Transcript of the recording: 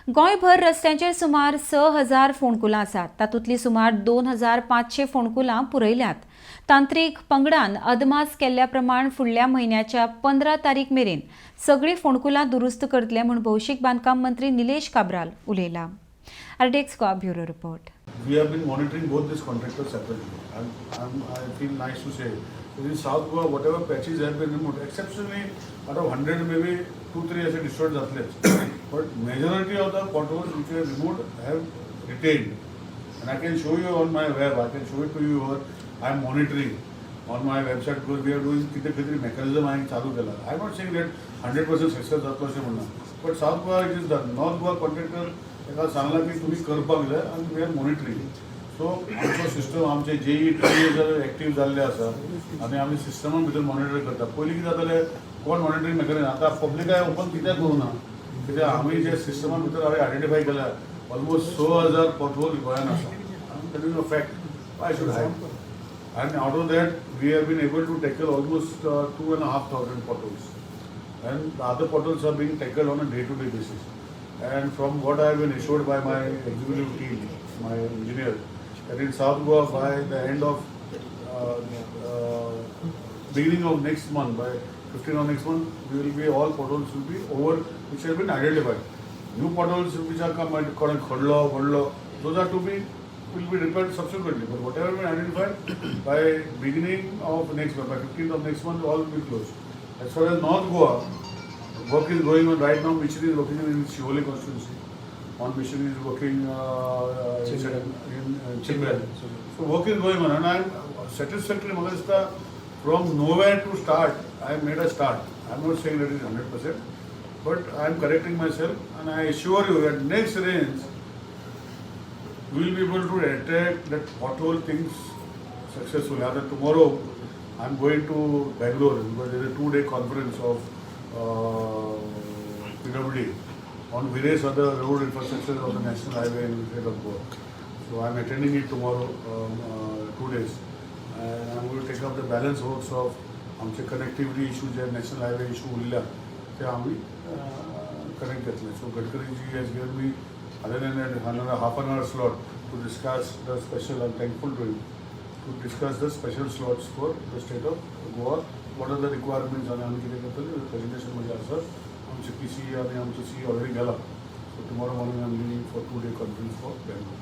गोंयभर रस्त्यांचेर सुमार 6,000 फोंडकुलां आसात. तातूंतली सुमार 2,500 फोंडकुलां पुरयल्यात. तांत्रीक पंगडान अदमास केल्ल्या प्रमाण फुडल्या म्हयन्याच्या 15 तारीख मेरेन सगळीं फोंडकुलां दुरुस्त करतले म्हूण भौशीक बांदकाम मंत्री निलेश काब्राल उलयला. RDXGOA bureau report. We have been monitoring both these contractors separately. I feel nice to say. In South Goa, whatever patches have been removed, exceptionally out of 100, maybe 2-3 as destroyed athletes. But majority of the potholes which were removed have retained. And I can show you on my web, I can show it to you, or I am monitoring on my website because we are doing kitty mechanism I am chalu kela. I am not saying that 100% success जातलो अशें म्हणना. But South Goa it is done. North Goa contractor एका सांगला की तुम्ही करपाक जाय आनी we are monitoring. सो आमचो सिस्टम आमचे JE एक्टीव जाल्ले आसा आनी आमी सिस्टमान भितर मॉनिटर करता. पयलीं कितें जातालें कोण मॉनिटरींग मेकॅनिझम आतां पब्लिकाय ओपन कित्याक करूना कित्याक आमी जे सिस्टमान भितर हांवें आयडेंटिफाय केल्या ऑलमोस्ट 6,000 पॉटहोल गोंयान आसा. That is a fact. Y should hide? And out of that, we have been able to tackle almost 2,500 potholes. And the other potholes are being tackled on a day-to-day basis. And from what I have been assured by my executive team, my engineer, that in South Goa by the end of beginning of next month, by 15th of next month, we will be all potholes will be over, which have been identified. New potholes which are come at Khadlo, those are to be will be repaired subsequently. But whatever we identified by beginning of next month, by 15th of next month, all will be closed. As far as North Goa, work is going on right now. Mission is working in Shivoli constituency. One mission is working in Cabral. So work is going on, and I am satisfactory. Magasta from nowhere to start, I made a start. I am not saying that it is 100%, but I am correcting myself, and I assure you that next range we will be able to attack that pothole things successfully. After tomorrow, I am going to Bangalore because there is a 2-day conference of PWD on various other road infrastructure of the national highway in the state of Goa. So I am attending it tomorrow, 2 days, and I am going to take up the balance works of आमचे connectivity issues and national highway issue उरल्या ते आम्ही connect घेतले. So Gadkari ji has given me other than another half an hour slot to discuss the special. I'm thankful to him to discuss the special slots for the state of Goa. What are the requirements and आम्ही किती करतले presentation मध्ये असं आमचे PC आणि आमचे CE already गेला. So tomorrow morning I'm leaving for 2-day conference for Bangalore.